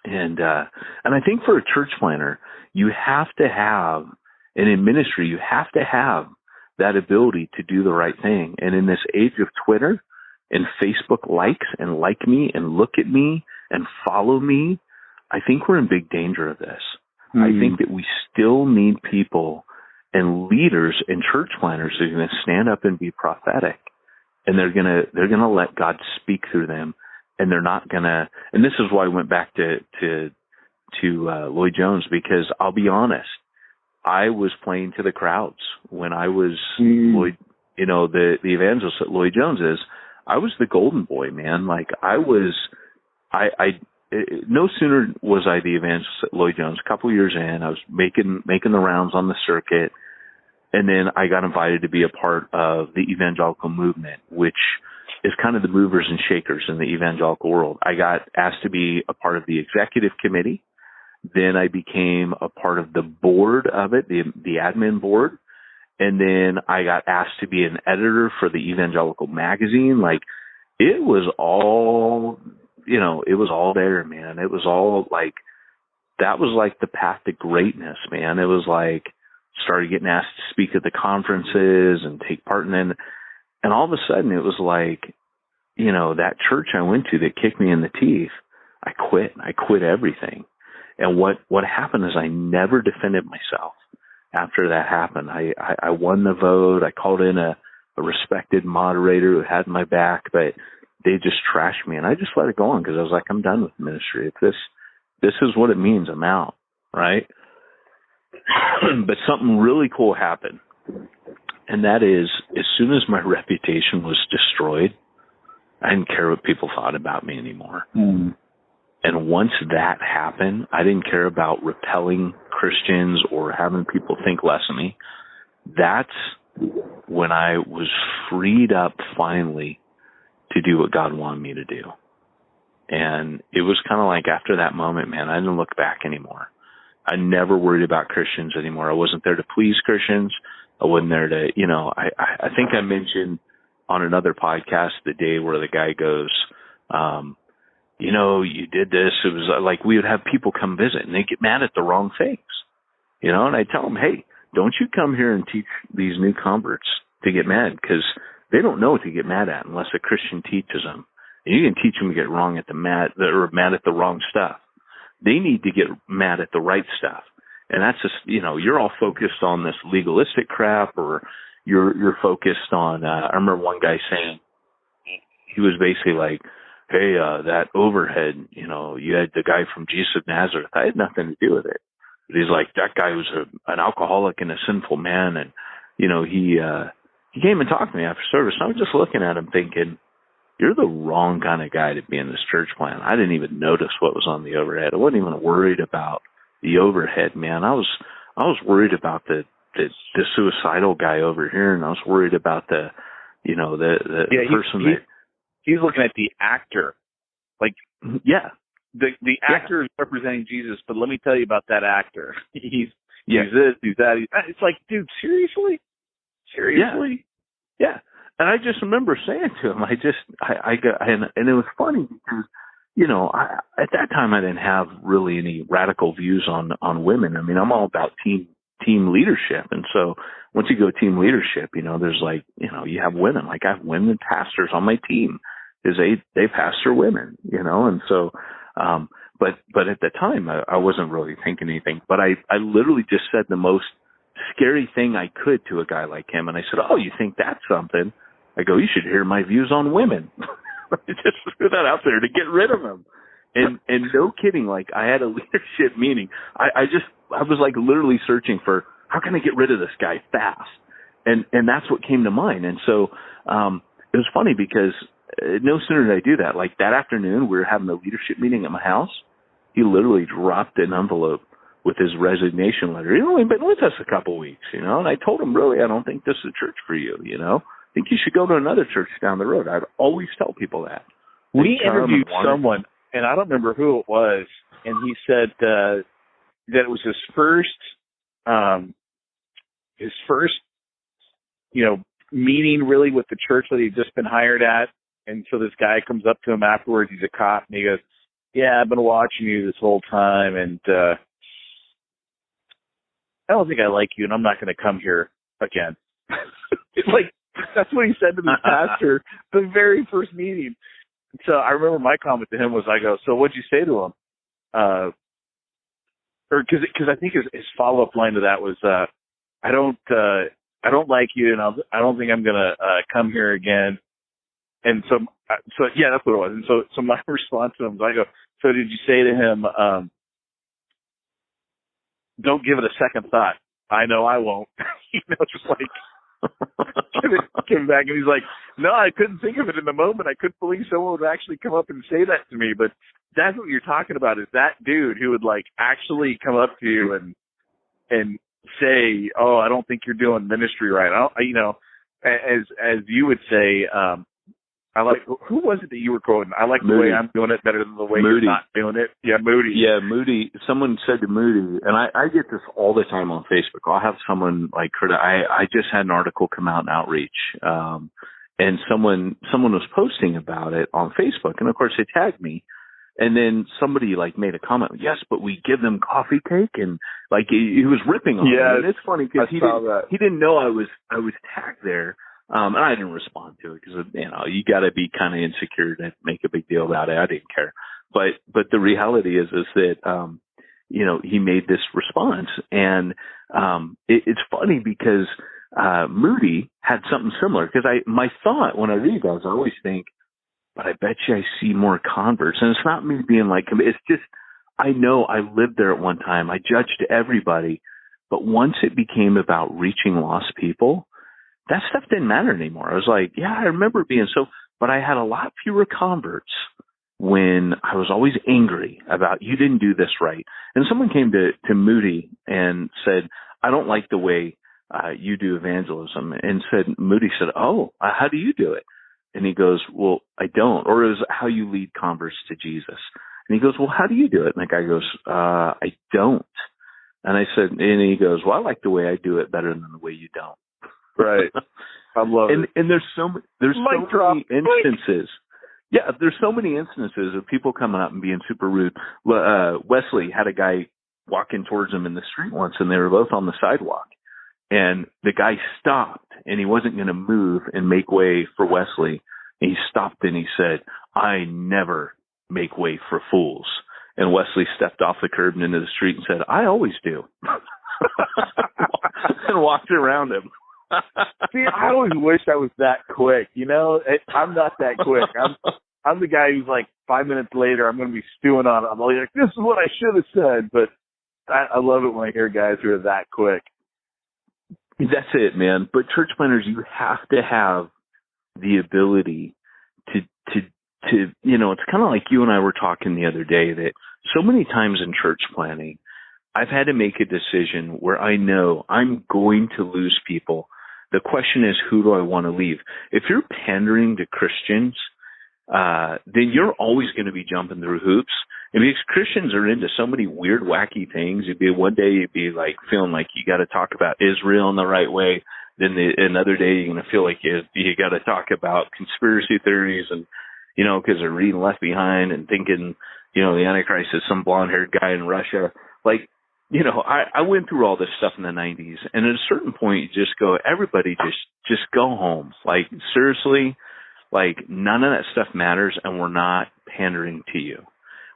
And I think for a church planter, you have to have, and in ministry, you have to have that ability to do the right thing. And in this age of Twitter and Facebook likes and like me and look at me and follow me, I think we're in big danger of this. I think that we still need people and leaders and church planners who are going to stand up and be prophetic, and they're going to let God speak through them, and they're not going to. And this is why I went back to Lloyd Jones, because I'll be honest, I was playing to the crowds when I was Lloyd. The evangelist that Lloyd Jones is. I was the golden boy, man. Like, I was. No sooner was I the evangelist at Lloyd Jones. A couple of years in, I was making the rounds on the circuit, and then I got invited to be a part of the evangelical movement, which is kind of the movers and shakers in the evangelical world. I got asked to be a part of the executive committee. Then I became a part of the board of it, the admin board. And then I got asked to be an editor for the evangelical magazine. Like, it was all it was all there, man. It was all like, that was like the path to greatness, man. It was like, started getting asked to speak at the conferences and take part in it. And all of a sudden it was like, that church I went to that kicked me in the teeth, I quit everything. And what happened is I never defended myself after that happened. I won the vote. I called in a respected moderator who had my back, but they just trashed me. And I just let it go on because I was like, I'm done with ministry. If this is what it means, I'm out, right? But something really cool happened. And that is, as soon as my reputation was destroyed, I didn't care what people thought about me anymore. Mm. And once that happened, I didn't care about repelling Christians or having people think less of me. That's when I was freed up finally to do what God wanted me to do. And it was kind of like after that moment, man, I didn't look back anymore. I never worried about Christians anymore. I wasn't there to please Christians. I wasn't there to, I think I mentioned on another podcast the day where the guy goes, you did this. It was like we would have people come visit and they get mad at the wrong things, and I tell them, hey, don't you come here and teach these new converts to get mad, because they don't know what to get mad at unless a Christian teaches them. And you can teach them to get mad at the wrong stuff. They need to get mad at the right stuff. And that's just, you're all focused on this legalistic crap, or you're focused on, I remember one guy saying, he was basically like, hey, that overhead, you had the guy from Jesus of Nazareth. I had nothing to do with it. But he's like, that guy was an alcoholic and a sinful man. And, he came and talked to me after service. And I was just looking at him thinking, you're the wrong kind of guy to be in this church plan. I didn't even notice what was on the overhead. I wasn't even worried about the overhead, man. I was worried about the suicidal guy over here, and I was worried about the person that he's looking at the actor. Like, yeah. The actor is representing Jesus, but let me tell you about that actor. He's this, he's that. It's like, dude, seriously? Yeah. And I just remember saying to him, and it was funny because, at that time I didn't have really any radical views on women. I mean, I'm all about team leadership. And so once you go team leadership, there's like, you have women, like I have women pastors on my team because they pastor women, and so, but at the time I wasn't really thinking anything, but I literally just said the most scary thing I could to a guy like him. And I said, oh, you think that's something? I go, you should hear my views on women. Just threw that out there to get rid of him. And no kidding, like I had a leadership meeting. I was like literally searching for how can I get rid of this guy fast? And that's what came to mind. And so it was funny because no sooner did I do that, like that afternoon we were having a leadership meeting at my house. He literally dropped an envelope with his resignation letter. He'd only been with us a couple of weeks, and I told him, really, I don't think this is a church for you, I think you should go to another church down the road. I'd always tell people that. We interviewed someone, and I don't remember who it was, and he said that it was his first, meeting really with the church that he'd just been hired at. And so this guy comes up to him afterwards. He's a cop, and he goes, yeah, I've been watching you this whole time, and I don't think I like you, and I'm not going to come here again. It's like, that's what he said to the pastor the very first meeting. So I remember my comment to him was, I go, so what'd you say to him? Because I think his follow-up line to that was, I don't like you, and I don't think I'm going to come here again. And so yeah, that's what it was. And so my response to him was, I go, so did you say to him, don't give it a second thought? I know I won't. Just like, came back, and he's like, no, I couldn't think of it in the moment. I couldn't believe someone would actually come up and say that to me. But that's what you're talking about, is that dude who would like actually come up to you and say, oh, I don't think you're doing ministry right. As you would say, I like, who was it that you were quoting? I like the way I'm doing it better than the way Moody. You're not doing it. Yeah, Moody. Yeah, Moody. Someone said to Moody, and I get this all the time on Facebook. I'll have someone like, I just had an article come out in Outreach, and someone was posting about it on Facebook, and of course they tagged me, And then somebody like made a comment, yes, but we give them coffee cake, and like he was ripping on me. And it's funny because he didn't know I was tagged there. And I didn't respond to it because, you got to be kind of insecure to make a big deal about it. I didn't care. But the reality is that, he made this response. And it's funny because Moody had something similar, because my thought when I read those, I always think, but I bet you I see more converts. And it's not me being like, it's just, I know I lived there at one time. I judged everybody. But once it became about reaching lost people, that stuff didn't matter anymore. I was like, yeah, I remember being but I had a lot fewer converts when I was always angry about, you didn't do this right. And someone came to Moody and said, I don't like the way you do evangelism. And Moody said, oh, how do you do it? And he goes, well, I don't. Or is it how you lead converts to Jesus? And he goes, well, how do you do it? And the guy goes, I don't. And I said, and he goes, well, I like the way I do it better than the way you don't. Right. I love it. And there's so many instances. Yeah, there's so many instances of people coming up and being super rude. Wesley had a guy walking towards him in the street once, and they were both on the sidewalk. And the guy stopped, and he wasn't going to move and make way for Wesley. And he stopped and he said, I never make way for fools. And Wesley stepped off the curb and into the street and said, I always do. And walked around him. See, I always wish I was that quick. I'm not that quick. I'm the guy who's like 5 minutes later, I'm going to be stewing on it. I'm like, this is what I should have said. But I love it when I hear guys who are that quick. That's it, man. But church planners, you have to have the ability to it's kind of like you and I were talking the other day, that so many times in church planning, I've had to make a decision where I know I'm going to lose people. The question is, who do I want to leave? If you're pandering to Christians, then you're always going to be jumping through hoops. And because Christians are into so many weird, wacky things, one day you'd be like feeling like you got to talk about Israel in the right way. Then another day you're going to feel like you got to talk about conspiracy theories, and because they're reading Left Behind and thinking the Antichrist is some blonde-haired guy in Russia. Like, I went through all this stuff in the 90s, and at a certain point you just go, everybody just go home. Like, seriously, like none of that stuff matters, and we're not pandering to you.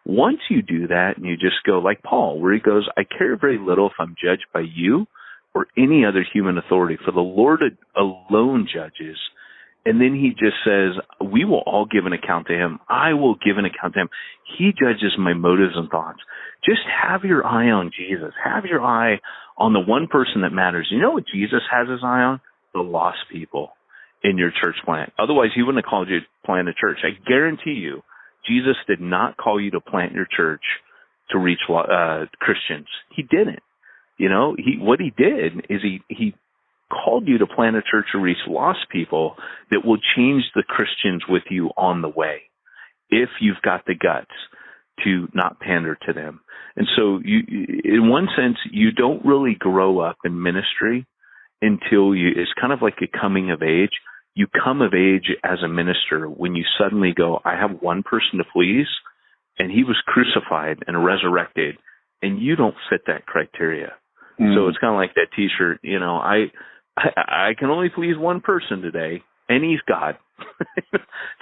Once you do that and you just go like Paul, where he goes, I care very little if I'm judged by you or any other human authority, for the Lord alone judges. And then he just says, we will all give an account to him. I will give an account to him. He judges my motives and thoughts. Just have your eye on Jesus. Have your eye on the one person that matters. You know what Jesus has his eye on? The lost people in your church plant. Otherwise, he wouldn't have called you to plant a church. I guarantee you, Jesus did not call you to plant your church to reach Christians. He didn't. What he did is he called you to plant a church to reach lost people that will change the Christians with you on the way, if you've got the guts to not pander to them. And so in one sense, you don't really grow up in ministry until it's kind of like a coming of age. You come of age as a minister when you suddenly go, I have one person to please, and he was crucified and resurrected, and you don't fit that criteria. So it's kind of like that T-shirt, I can only please one person today, and he's God.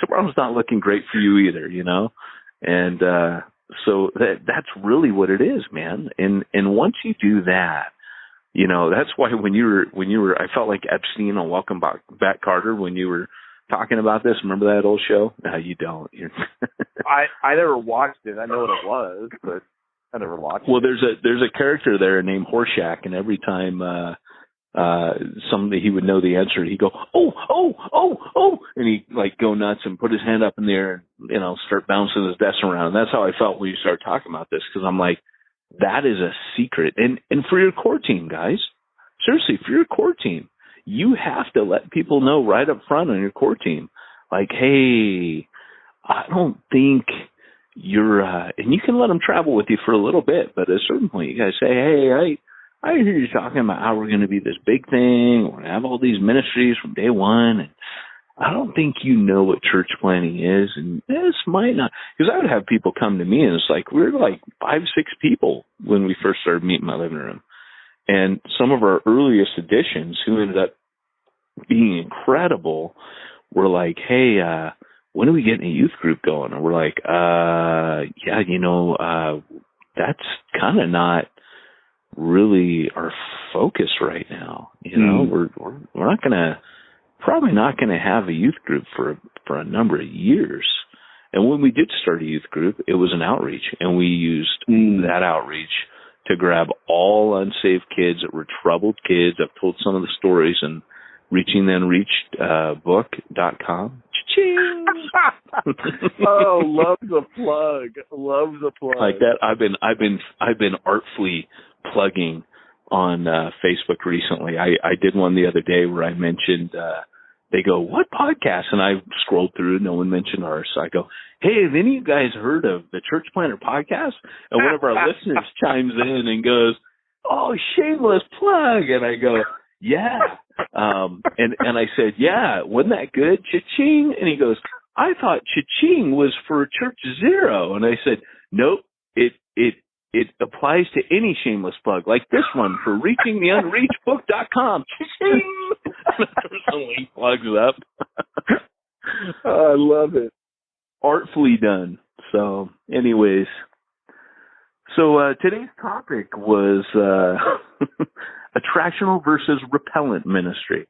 Tomorrow's not looking great for you either, And so that's really what it is, man. And once you do that, that's why when you were, I felt like Epstein on Welcome Back, Carter, when you were talking about this. Remember that old show? No, you don't. I never watched it. I know what it was, but I never watched it. Well, there's a character there named Horshack, and every time somebody he would know the answer, he'd go, oh, and he'd like go nuts and put his hand up in the air and start bouncing his desk around. And that's how I felt when you started talking about this, because I'm like, that is a secret. And for your core team, guys, seriously, for your core team, you have to let people know right up front on your core team, like, hey, I don't think you're, and you can let them travel with you for a little bit, but at a certain point, you guys say, hey, I hear you talking about how we're going to be this big thing. We're going to have all these ministries from day one. And I don't think you know what church planting is, and this might not, because I would have people come to me, and it's like, we were like 5, 6 people when we first started meeting in my living room. And some of our earliest additions, who ended up being incredible, were like, hey, when are we getting a youth group going? And we're like, yeah, that's kind of not really our focus right now. We're probably not going to have a youth group for a number of years. And when we did start a youth group, it was an outreach, and we used that outreach to grab all unsaved kids that were troubled kids. I've told some of the stories in reachingthenreached.book.com. Cha-ching! Oh, love the plug. Love the plug. Like that, I've been artfully plugging on Facebook recently. I did one the other day where I mentioned, they go, what podcast? And I scrolled through, no one mentioned ours. So I go, hey, have any of you guys heard of the Church Planter podcast? And one of our listeners chimes in and goes, oh, shameless plug. And I go, yeah. And I said, yeah, wasn't that good? Cha-ching. And he goes, I thought cha-ching was for Church Zero. And I said, nope, it applies to any shameless plug, like this one for reachingtheunreachedbook.com. Cha-ching. Someone plugs it up. I love it. Artfully done. So, anyways. So, today's topic was attractional versus repellent ministry.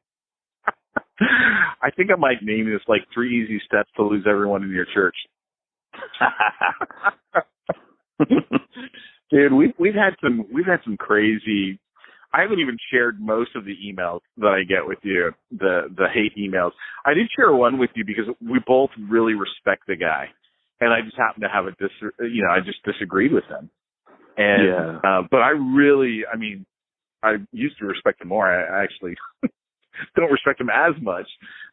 I think I might name this like 3 easy steps to lose everyone in your church. Dude, we've had some crazy. I haven't even shared most of the emails that I get with you, the hate emails. I did share one with you because we both really respect the guy, and I just happen to have I just disagreed with him. And but I used to respect him more. I actually don't respect him as much,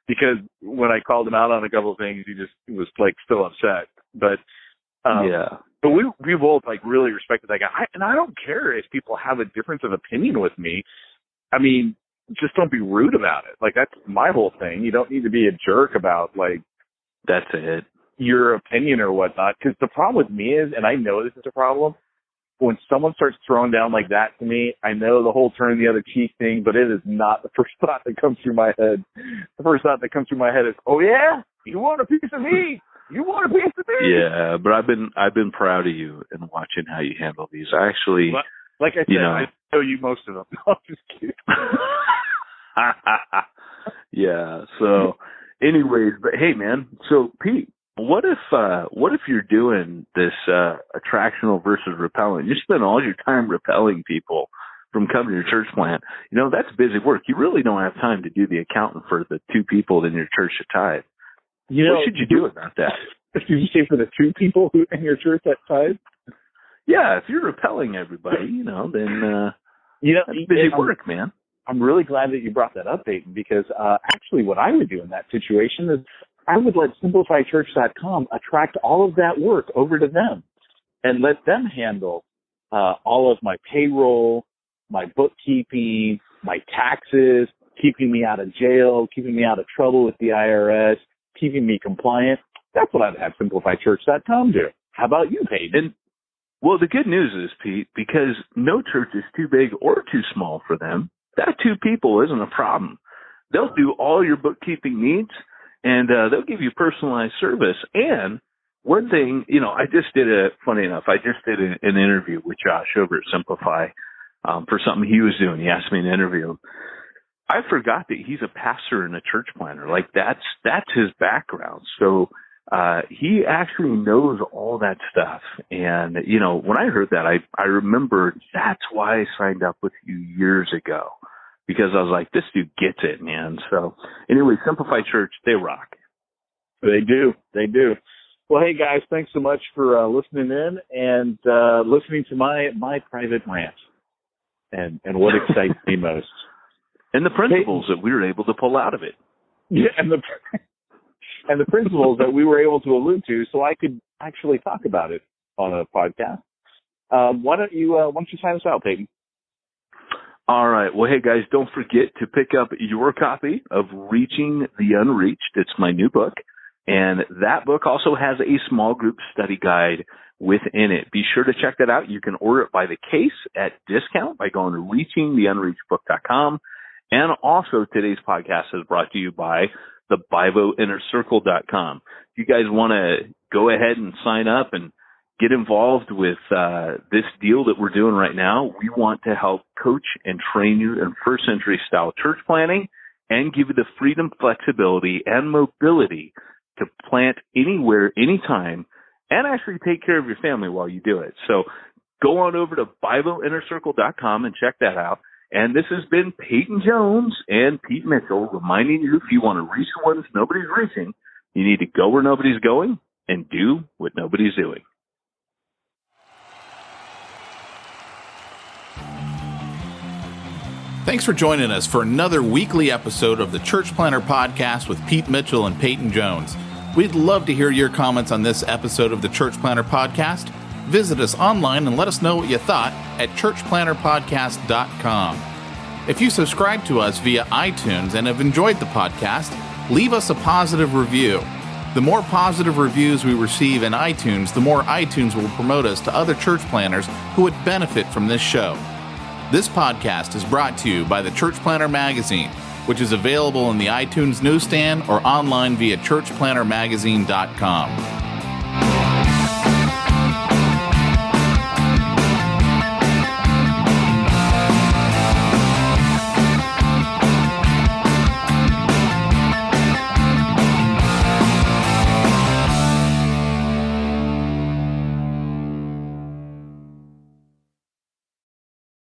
because when I called him out on a couple of things, he just was like still upset. But but we both like really respected that guy, and I don't care if people have a difference of opinion with me. I mean, just don't be rude about it. Like, that's my whole thing. You don't need to be a jerk about like that's it, your opinion or whatnot. Because the problem with me is, and I know this is a problem, when someone starts throwing down like that to me, I know the whole turn the other cheek thing, but it is not the first thought that comes through my head. The first thought that comes through my head is, oh yeah, you want a piece of me? You want a piece of me? Yeah, but I've been proud of you in watching how you handle these. I actually, like I said, I know you most of them. No, I'm just kidding. Yeah. So, anyways, but hey, man. So, Pete, what if you're doing this attractional versus repellent? You spend all your time repelling people from coming to your church plant. That's busy work. You really don't have time to do the accounting for the 2 people in your church that tithe. What should you do about that? Did you say for the 2 people who in your church that tithe? Yeah, if you're repelling everybody, then that's busy work, man. I'm really glad that you brought that up, Peyton, because actually what I would do in that situation is I would let SimplifyChurch.com attract all of that work over to them and let them handle all of my payroll, my bookkeeping, my taxes, keeping me out of jail, keeping me out of trouble with the IRS, keeping me compliant. That's what I'd have SimplifyChurch.com do. How about you, Peyton? Well, the good news is, Pete, because no church is too big or too small for them, that 2 people isn't a problem. They'll do all your bookkeeping needs, and they'll give you personalized service. And one thing, I just did funny enough, I just did an interview with Josh over at Simplify for something he was doing. He asked me to interview him. I forgot that he's a pastor and a church planter. Like, that's his background. So he actually knows all that stuff. And, when I heard that, I remembered that's why I signed up with you years ago, because I was like, this dude gets it, man. So anyway, Simplify Church, they rock. They do. They do. Well, hey, guys, thanks so much for listening in and listening to my private rant and what excites me most. And the principles that we were able to pull out of it. Yeah, and the principles that we were able to allude to, so I could actually talk about it on a podcast. Why don't you sign us out, Peyton? All right. Well, hey, guys, don't forget to pick up your copy of Reaching the Unreached. It's my new book. And that book also has a small group study guide within it. Be sure to check that out. You can order it by the case at discount by going to reachingtheunreachedbook.com. And also, today's podcast is brought to you by the BivoInnerCircle.com. If you guys want to go ahead and sign up and get involved with this deal that we're doing right now, we want to help coach and train you in first century style church planting and give you the freedom, flexibility, and mobility to plant anywhere, anytime, and actually take care of your family while you do it. So go on over to BivoInnerCircle.com and check that out. And this has been Peyton Jones and Pete Mitchell reminding you, if you want to reach the ones nobody's reaching, you need to go where nobody's going and do what nobody's doing. Thanks for joining us for another weekly episode of the Church Planter Podcast with Pete Mitchell and Peyton Jones. We'd love to hear your comments on this episode of the Church Planter Podcast. Visit us online and let us know what you thought at churchplanterpodcast.com. If you subscribe to us via iTunes and have enjoyed the podcast, leave us a positive review. The more positive reviews we receive in iTunes, the more iTunes will promote us to other church planners who would benefit from this show. This podcast is brought to you by the Church Planter Magazine, which is available in the iTunes newsstand or online via churchplantermagazine.com.